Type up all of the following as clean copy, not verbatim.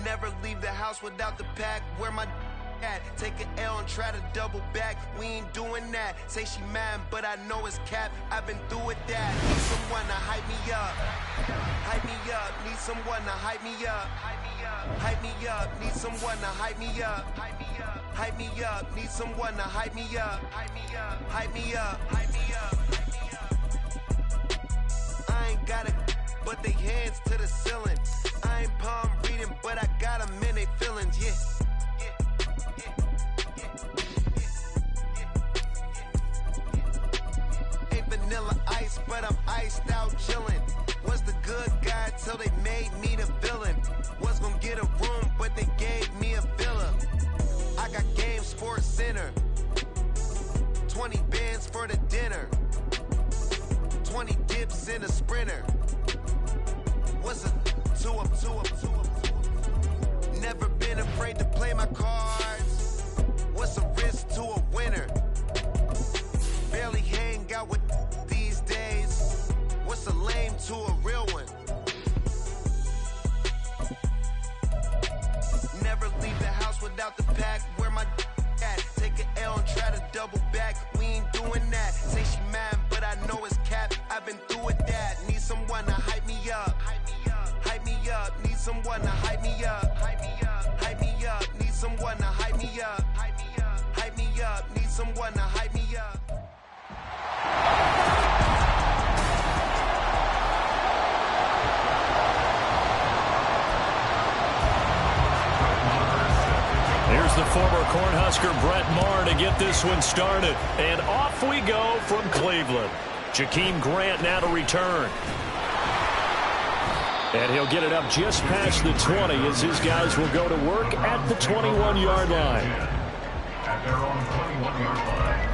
Never leave the house without the pack. Where my at? Take an L and try to double back. We ain't doing that. Say she mad, but I know it's cap. I've been through with that. Need someone to hype me up. Hype me up. Need someone to hype me up. Hype me up. Need someone to hype me up. Hype me up. Need someone to hype me up. Hype me up. Hype me up. Hype me up. I ain't got it, but they hands to the ceiling. I ain't palm reading, but I got them in they feelings, yeah. Ain't vanilla ice, but I'm iced out chillin'. Was the good guy till they made me the villain. Was gonna get a room, but they gave me a villa. I got game Sports Center. 20 bands for the dinner. 20 dips in a sprinter. What's a two up? Never been afraid to play my cards. What's a risk to a winner? Barely hang out with these days. What's a lame to a real one? Never leave the house without the pack. Where my at? Take an L and try to double back. We ain't doing that. Say she mad, but I know it's cap. I've been through with that. Need someone to hype me up. Hype me up. Need someone to hype me up. Hype me up. Hype me up. Need someone to hype me up. Hype me up. Hype me up. Need someone to hype me up. Here's the former Cornhusker Brett Maher to get this one started. And off we go from Cleveland. Jakeem Grant now to return. And he'll get it up just past the 20 as his guys will go to work at the 21-yard line. At their own 21-yard line.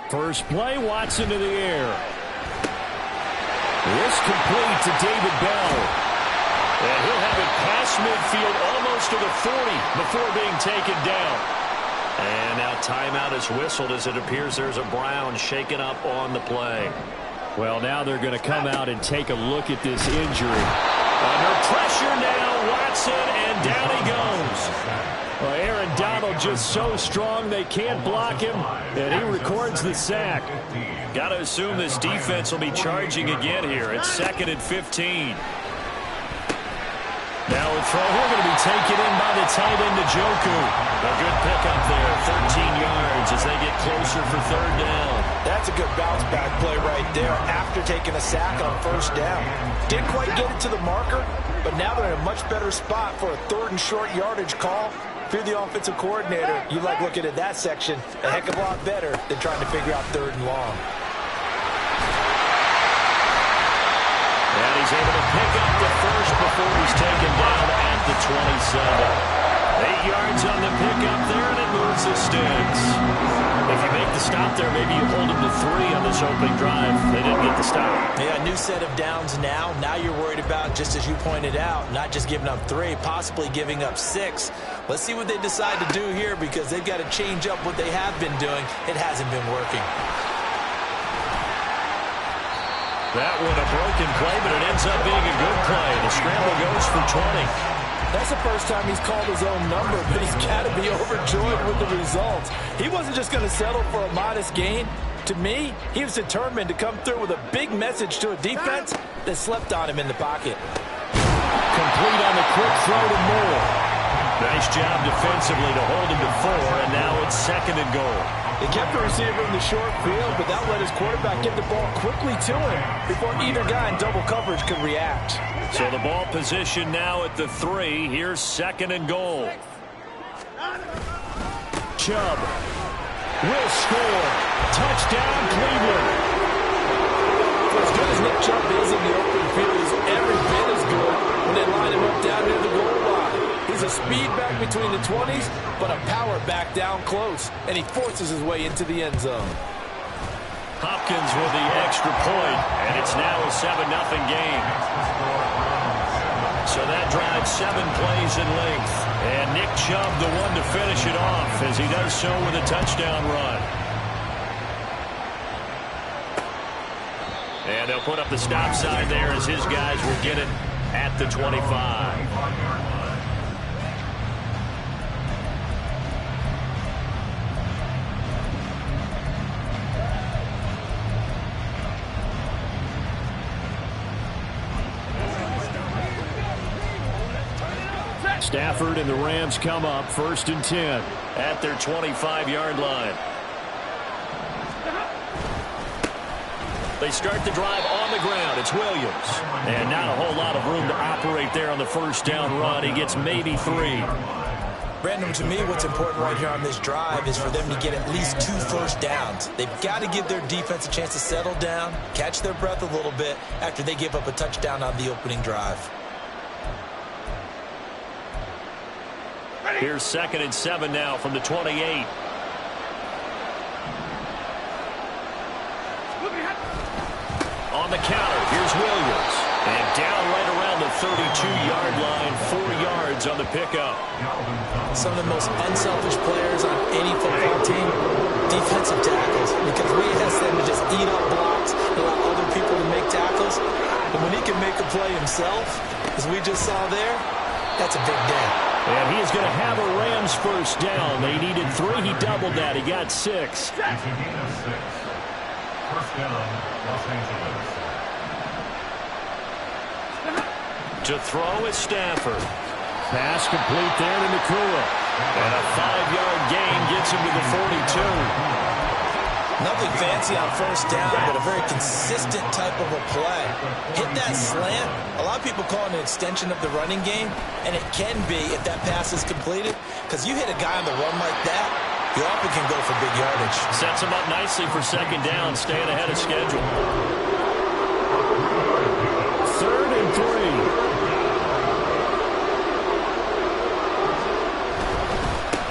First play, Watson to the air. This complete to David Bell. And he'll have it past midfield almost to the 40 before being taken down. And now timeout is whistled as it appears there's a Brown shaken up on the play. Well, now they're going to come out and take a look at this injury. Under pressure now, Watson, and down he goes. Well, Aaron Donald just so strong they can't block him, and he records the sack. Got to assume this defense will be charging again here. It's 2nd and 15. Now a throw here going to be taken in by the tight end, Njoku. A good pickup there, 13 yards as they get closer for 3rd down. That's a good bounce-back play right there after taking a sack on 1st down. Didn't quite get it to the marker, but now they're in a much better spot for a 3rd and short yardage call. If you're the offensive coordinator, you like looking at that section a heck of a lot better than trying to figure out 3rd and long. And he's able to pick up the first before he's taken down at the 27. 8 yards on the pickup there, and it moves the sticks. If you make the stop there, maybe you hold him to 3 on this opening drive. They didn't get the stop. Yeah, new set of downs now. Now you're worried about, just as you pointed out, not just giving up 3, possibly giving up 6. Let's see what they decide to do here because they've got to change up what they have been doing. It hasn't been working. That one a broken play, but it ends up being a good play. The scramble goes for 20. That's the first time he's called his own number, but he's got to be overjoyed with the results. He wasn't just going to settle for a modest gain. To me, he was determined to come through with a big message to a defense that slept on him in the pocket. Complete on the quick throw to Moore. Nice job defensively to hold him to 4, and now it's 2nd and goal. They kept the receiver in the short field, but that let his quarterback get the ball quickly to him before either guy in double coverage could react. So the ball position now at the 3. Here's 2nd and goal. Chubb will score. Touchdown, Cleveland. For as good as Nick Chubb is in the open field, he's every bit as good when they line him up down near the goal line. He's a speed back between the 20s, but a power back down close, and he forces his way into the end zone. Hopkins with the extra point, and it's now a 7-0 game. So that drives 7 plays in length. And Nick Chubb, the one to finish it off, as he does so with a touchdown run. And they'll put up the stop sign there as his guys will get it at the 25. Stafford and the Rams come up 1st and 10 at their 25-yard line. They start the drive on the ground. It's Williams. And not a whole lot of room to operate there on the first down run. He gets maybe 3. Brandon, to me, what's important right here on this drive is for them to get at least 2 first downs. They've got to give their defense a chance to settle down, catch their breath a little bit after they give up a touchdown on the opening drive. Here's 2nd and 7 now from the 28. On the counter, here's Williams. And down right around the 32-yard line, 4 yards on the pickup. Some of the most unselfish players on any football team, defensive tackles, because we ask them to just eat up blocks and allow other people to make tackles. But when he can make a play himself, as we just saw there, that's a big day. And he is going to have a Rams first down. They needed 3. He doubled that. He got 6. First down, Los Angeles. To throw is Stafford. Pass complete there to Nakua. And a 5-yard gain gets him to the 42. Nothing fancy on first down, but a very consistent type of a play. Hit that slant. A lot of people call it an extension of the running game, and it can be if that pass is completed, because you hit a guy on the run like that, you often can go for big yardage. Sets him up nicely for 2nd down, staying ahead of schedule. 3rd and 3.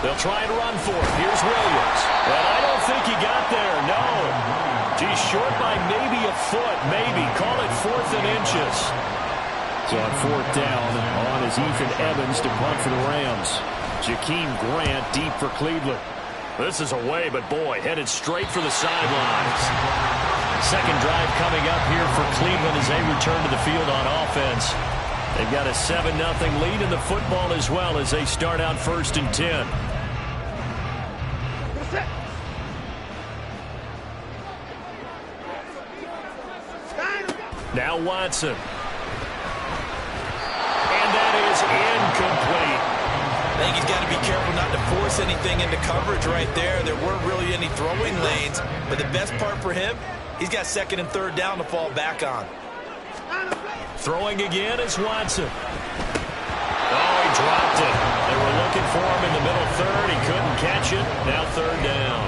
They'll try and run for it. Here's Williams. And I don't think he got there. No. He's short by maybe a foot. Maybe. Call it 4th and inches. So on 4th down, on is Ethan Evans to punt for the Rams. Jakeem Grant deep for Cleveland. This is away, but boy, headed straight for the sidelines. Second drive coming up here for Cleveland as they return to the field on offense. They've got a 7-0 lead in the football as well as they start out 1st and 10. Now Watson. And that is incomplete. I think he's got to be careful not to force anything into coverage right there. There weren't really any throwing lanes, but the best part for him, he's got 2nd and 3rd down to fall back on. Throwing again is Watson. Oh, he dropped it. They were looking for him in the middle 3rd. He couldn't catch it. Now 3rd down.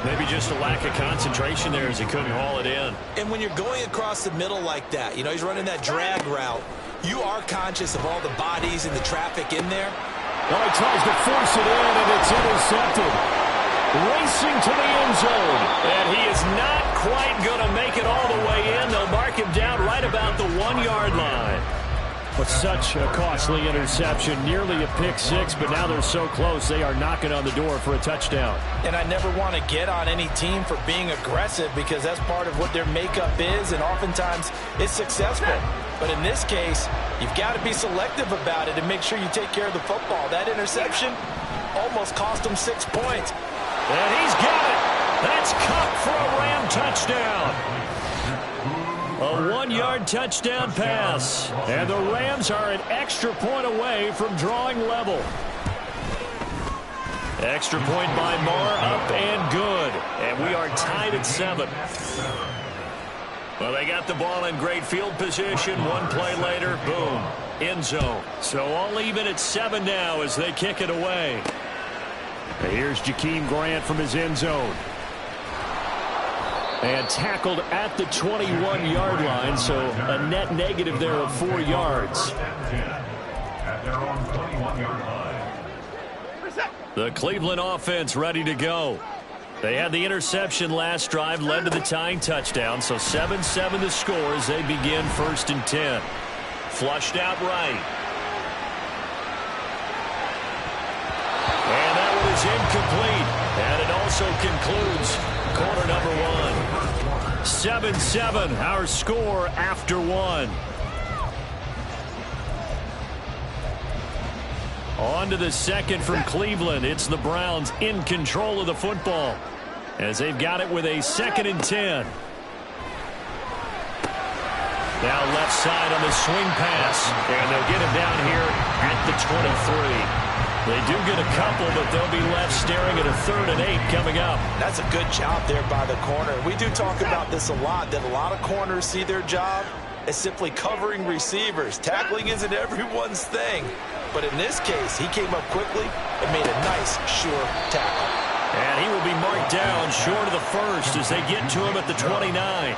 Maybe just a lack of concentration there as he couldn't haul it in. And when you're going across the middle like that, you know, he's running that drag route, you are conscious of all the bodies and the traffic in there. Oh, he tries to force it in, and it's intercepted. Racing to the end zone. And he is not quite going to make it all the way in. They'll mark him down right about the 1-yard line. But such a costly interception, nearly a pick 6, but now they're so close they are knocking on the door for a touchdown. And I never want to get on any team for being aggressive because that's part of what their makeup is, and oftentimes it's successful. But in this case, you've got to be selective about it and make sure you take care of the football. That interception almost cost him 6 points. And he's got it. That's Cup for a Ram touchdown. A 1-yard touchdown pass. And the Rams are an extra point away from drawing level. Extra point by Marr, up and good. And we are tied at 7. Well, they got the ball in great field position. One play later, boom, end zone. So all even at 7 now as they kick it away. And here's Jakeem Grant from his end zone. And tackled at the 21-yard line, so a net negative there of 4 yards. At their own 21-yard line. The Cleveland offense ready to go. They had the interception last drive, led to the tying touchdown, so 7-7 the score as they begin 1st and 10. Flushed out right. And that one is incomplete. And it also concludes quarter number 1. 7-7, our score after 1. On to the second from Cleveland. It's the Browns in control of the football as they've got it with a 2nd and 10. Now left side on the swing pass, and they'll get him down here at the 23. They do get a couple, but they'll be left staring at a 3rd and 8 coming up. That's a good job there by the corner. We do talk about this a lot, that a lot of corners see their job as simply covering receivers. Tackling isn't everyone's thing. But in this case, he came up quickly and made a nice, sure tackle. And he will be marked down short of the 1st as they get to him at the 29.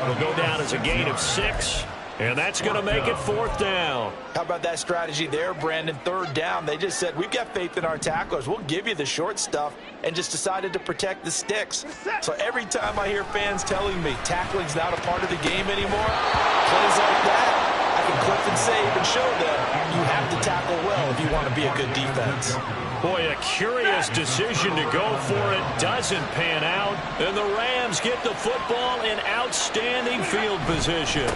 It'll go down as a gain of 6, and that's going to make it 4th down. How about that strategy there, Brandon? 3rd down. They just said, we've got faith in our tacklers. We'll give you the short stuff, and just decided to protect the sticks. So every time I hear fans telling me tackling's not a part of the game anymore, plays like that, I can clip and save and show them you have to tackle well if you want to be a good defense. Boy, a curious decision to go for it. Doesn't pan out. And the Rams get the football in outstanding field position.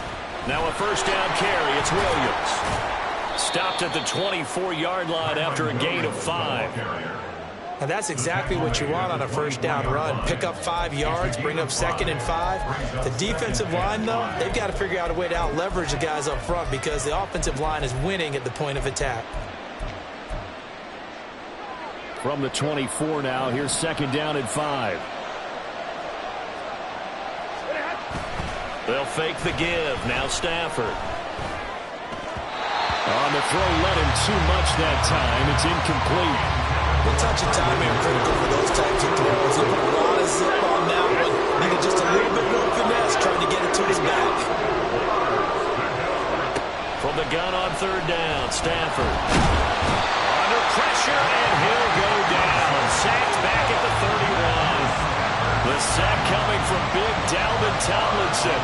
Now a 1st down carry. It's Williams. Stopped at the 24-yard line after a gain of 5. And that's exactly what you want on a 1st down run. Pick up 5 yards, bring up 2nd and 5. The defensive line, though, they've got to figure out a way to out-leverage the guys up front because the offensive line is winning at the point of attack. From the 24 now, here's 2nd down and 5. They'll fake the give. Now Stafford. On the throw, let him too much that time. It's incomplete. The touch of timing critical for those types of throws. He put a lot of zip on that one. Needed just a little bit more finesse trying to get it to his back. From the gun on 3rd down, Stafford. Under pressure, and he'll go down. Sacked back at the 31. The sack coming from big Dalvin Tomlinson.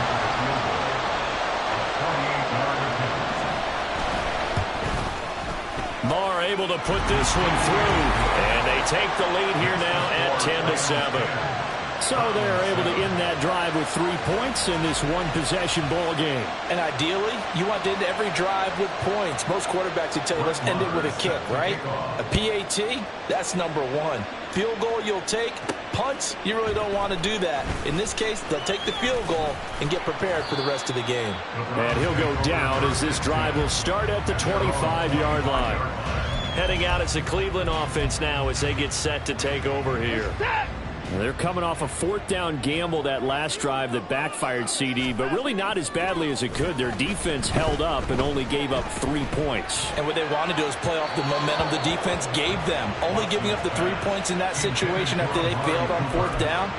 Marr able to put this one through, and they take the lead here now at 10-7. So they're able to end that drive with 3 points in this one-possession ball game. And ideally, you want to end every drive with points. Most quarterbacks would tell you, let's end it with a kick, right? A PAT, that's number 1. Field goal you'll take. Punts, you really don't want to do that. In this case, they'll take the field goal and get prepared for the rest of the game. And he'll go down as this drive will start at the 25-yard line. Heading out as the Cleveland offense now as they get set to take over here. They're coming off a 4th down gamble that last drive that backfired, CD, but really not as badly as it could. Their defense held up and only gave up 3 points. And what they want to do is play off the momentum the defense gave them. Only giving up the 3 points in that situation after they failed on 4th down.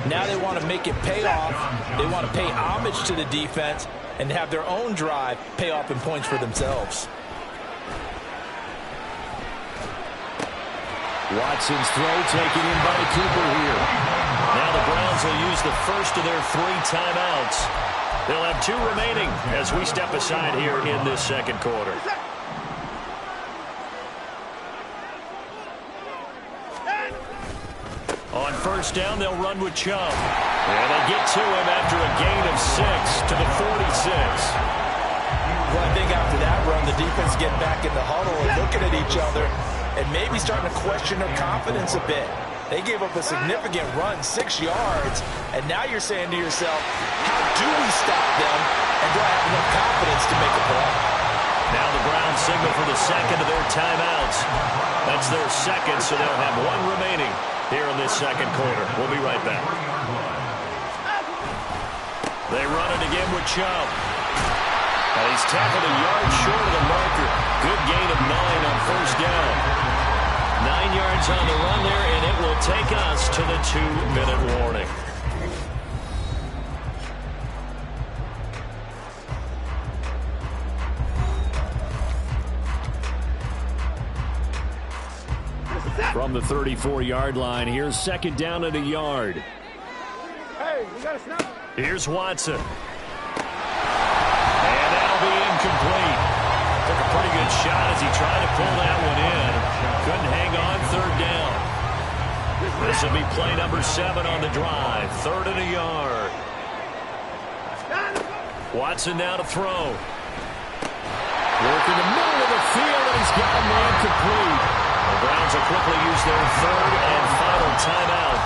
Now they want to make it pay off. They want to pay homage to the defense and have their own drive pay off in points for themselves. Watson's throw taken in by Cooper here. Now the Browns will use the first of their 3 timeouts. They'll have 2 remaining as we step aside here in this 2nd quarter. On 1st down, they'll run with Chubb. And they get to him after a gain of 6 to the 46. Well, I think after that run, the defense get back in the huddle and looking at each other and maybe starting to question their confidence a bit. They gave up a significant run, 6 yards, and now you're saying to yourself, how do we stop them, and do I have enough confidence to make a play? Now the Browns signal for the 2nd of their timeouts. That's their 2nd, so they'll have 1 remaining here in this 2nd quarter. We'll be right back. They run it again with Chubb. And he's tackled a yard short of the marker. Good gain of 9 on 1st down. 9 yards on the run there, and it will take us to the 2-minute warning. From the 34-yard line, here's 2nd down and a yard. Hey, we got a snap. Here's Watson. And that'll be incomplete. Took a pretty good shot as he tried to pull that one in. Couldn't hang on third down. This will be play number 7 on the drive. 3rd and a yard. Watson now to throw. Working the middle of the field, and he's got a man complete. The Browns will quickly use their 3rd and final timeout.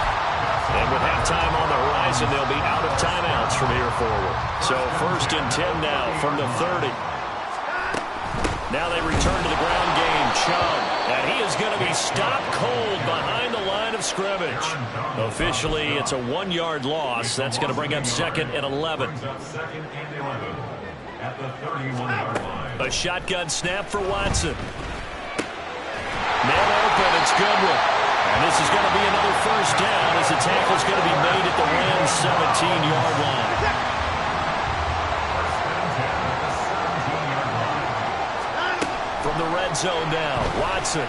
And with halftime on the horizon, they'll be out of timeouts from here forward. So 1st and 10 now from the 30. Now they return to the ground game. Chubb. And he is going to be stopped cold behind the line of scrimmage. Officially, it's a 1-yard loss. That's going to bring up 2nd and 11. At the 31-yard line. A shotgun snap for Watson. Man open, it's Goodwin. And this is going to be another 1st down as the tackle's going to be made at the Rams' 17-yard line. From the red zone now, Watson.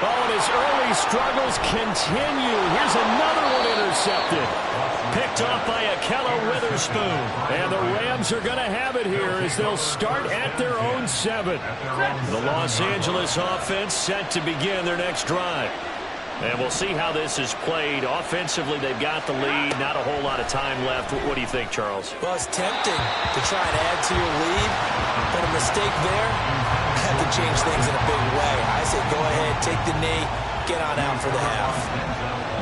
Oh, and his early struggles continue. Here's another one intercepted. Picked off by Akello Witherspoon. And the Rams are going to have it here as they'll start at their own 7. The Los Angeles offense set to begin their next drive. And we'll see how this is played. Offensively, they've got the lead. Not a whole lot of time left. What do you think, Charles? Well, it's tempting to try and add to your lead, but a mistake there had to change things in a big way. I say go ahead, take the knee, get on out for the half.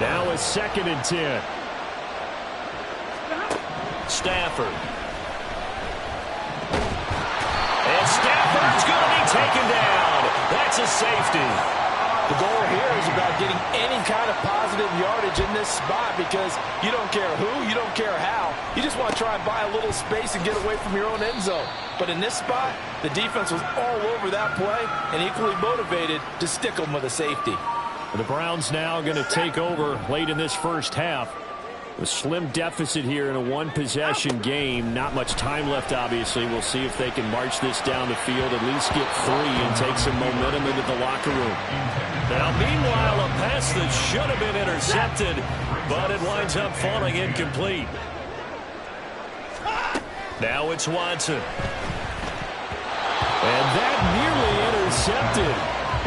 Now a 2nd and 10. Stafford. And Stafford's going to be taken down. That's a safety. The goal here is about getting any kind of positive yardage in this spot because you don't care who, you don't care how. You just want to try and buy a little space and get away from your own end zone. But in this spot, the defense was all over that play and equally motivated to stick them with a safety. The Browns now going to take over late in this first half. A slim deficit here in a 1-possession game. Not much time left, obviously. We'll see if they can march this down the field, at least get 3 and take some momentum into the locker room. Now, meanwhile, a pass that should have been intercepted, but it winds up falling incomplete. Now it's Watson. And that nearly intercepted.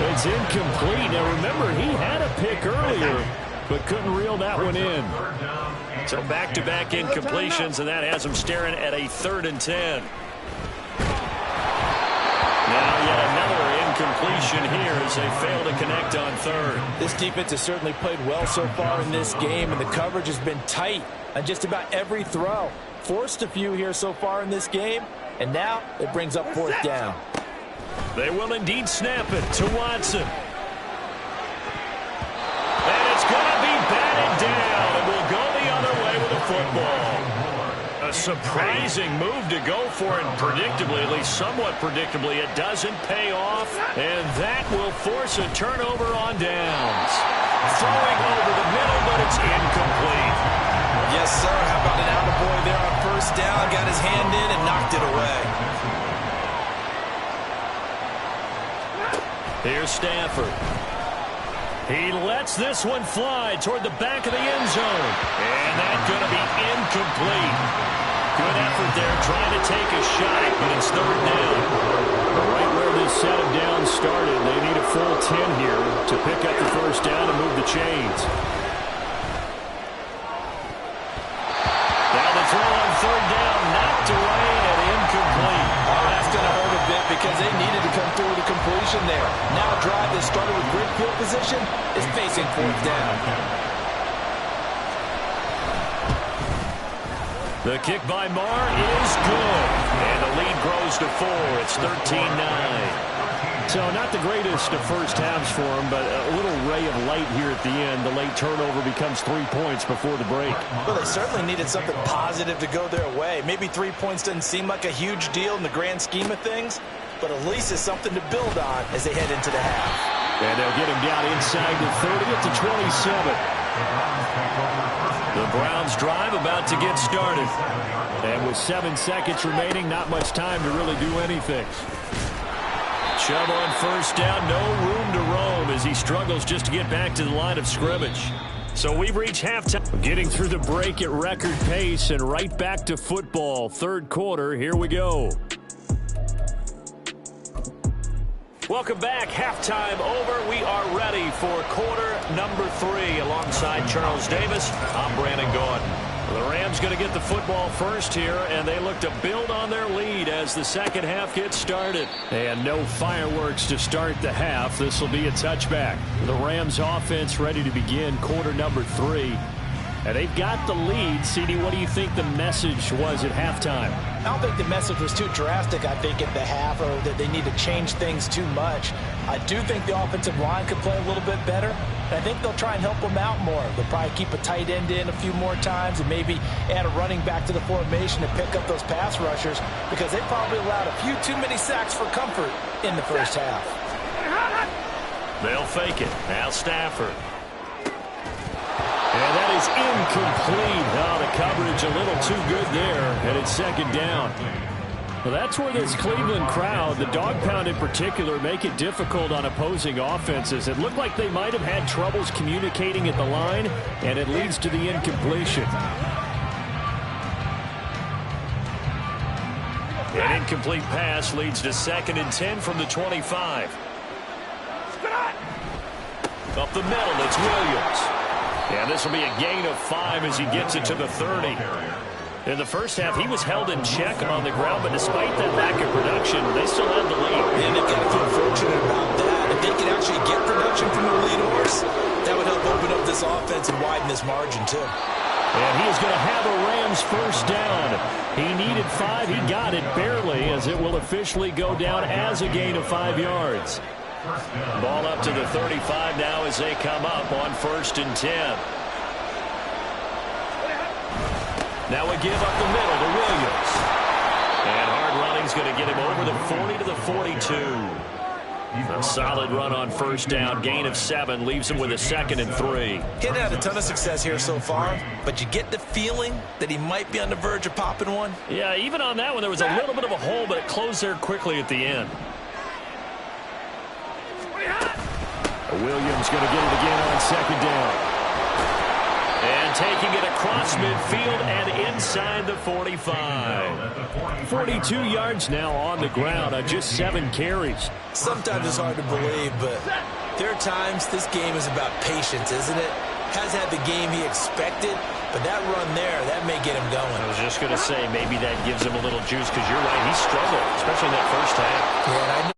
It's incomplete. Now, remember, he had a pick earlier, but couldn't reel that one in. So back-to-back incompletions, and that has him staring at a 3rd and 10. Now yet another incompletion here as they fail to connect on 3rd. This defense has certainly played well so far in this game, and the coverage has been tight on just about every throw. Forced a few here so far in this game, and now it brings up 4th down. They will indeed snap it to Watson. And it's going to be batted down, and will go the other way with the football. A surprising move to go for it, predictably, at least somewhat predictably. It doesn't pay off, and that will force a turnover on downs. Throwing over the middle, but it's incomplete. Yes, sir. How about an attaboy there on 1st down? Got his hand in and knocked it away. Here's Stafford. He lets this one fly toward the back of the end zone. And that's going to be incomplete. Good effort there trying to take a shot, but it's 3rd down. Right where this set of downs started, they need a full 10 here to pick up the 1st down and move the chains. Now the throw on 3rd down, knocked away and incomplete. Oh, that's going to hurt a bit because they needed to come through with a completion there. Now a drive that started with great field position is facing 4th down. The kick by Marr is good. And the lead grows to 4. It's 13-9. So not the greatest of first halves for him, but a little ray of light here at the end. The late turnover becomes 3 points before the break. Well, they certainly needed something positive to go their way. Maybe 3 points doesn't seem like a huge deal in the grand scheme of things, but at least it's something to build on as they head into the half. And they'll get him down inside the 30 at the 27. The Browns drive about to get started. And with 7 seconds remaining, not much time to really do anything. Chubb on 1st down, no room to roam as he struggles just to get back to the line of scrimmage. So we've reached halftime. Getting through the break at record pace and right back to football. Third quarter, here we go. Welcome back. Halftime over. We are ready for quarter number 3. Alongside Charles Davis, I'm Brandon Gordon. The Rams going to get the football first here, and they look to build on their lead as the second half gets started. And no fireworks to start the half. This will be a touchback. The Rams offense ready to begin quarter number 3. And they've got the lead. CD, what do you think the message was at halftime? I don't think the message was too drastic, I think, at the half, or that they need to change things too much. I do think the offensive line could play a little bit better, and I think they'll try and help them out more. They'll probably keep a tight end in a few more times and maybe add a running back to the formation to pick up those pass rushers, because they probably allowed a few too many sacks for comfort in the first half. They'll fake it. Now Stafford. And that is incomplete. Oh, the coverage a little too good there, and it's second down. Well, that's where this Cleveland crowd, the dog pound in particular, make it difficult on opposing offenses. It looked like they might have had troubles communicating at the line, and it leads to the incompletion. An incomplete pass leads to 2nd and 10 from the 25. Up the middle, it's Williams. And this will be a gain of 5 as he gets it to the 30. In the first half, he was held in check on the ground, but despite that lack of production, they still had the lead. And they've got to feel fortunate about that. If they can actually get production from the lead horse, that would help open up this offense and widen this margin, too. And he is going to have a Rams first down. He needed 5. He got it barely, as it will officially go down as a gain of 5 yards. Ball up to the 35 now as they come up on 1st and 10. Now a give up the middle to Williams. And hard running's going to get him over the 40 to the 42. A solid run on first down. Gain of 7 leaves him with a 2nd and 3. He hadn't had a ton of success here so far, but you get the feeling that he might be on the verge of popping one. Yeah, even on that one, there was a little bit of a hole, but it closed there quickly at the end. Williams going to get it again on 2nd down. And taking it across midfield and inside the 45. 42 yards now on the ground on just 7 carries. Sometimes it's hard to believe, but there are times this game is about patience, isn't it? Has had the game he expected, but that run there, that may get him going. I was just going to say, maybe that gives him a little juice, because you're right, he struggled, especially in that first half. Yeah, and I know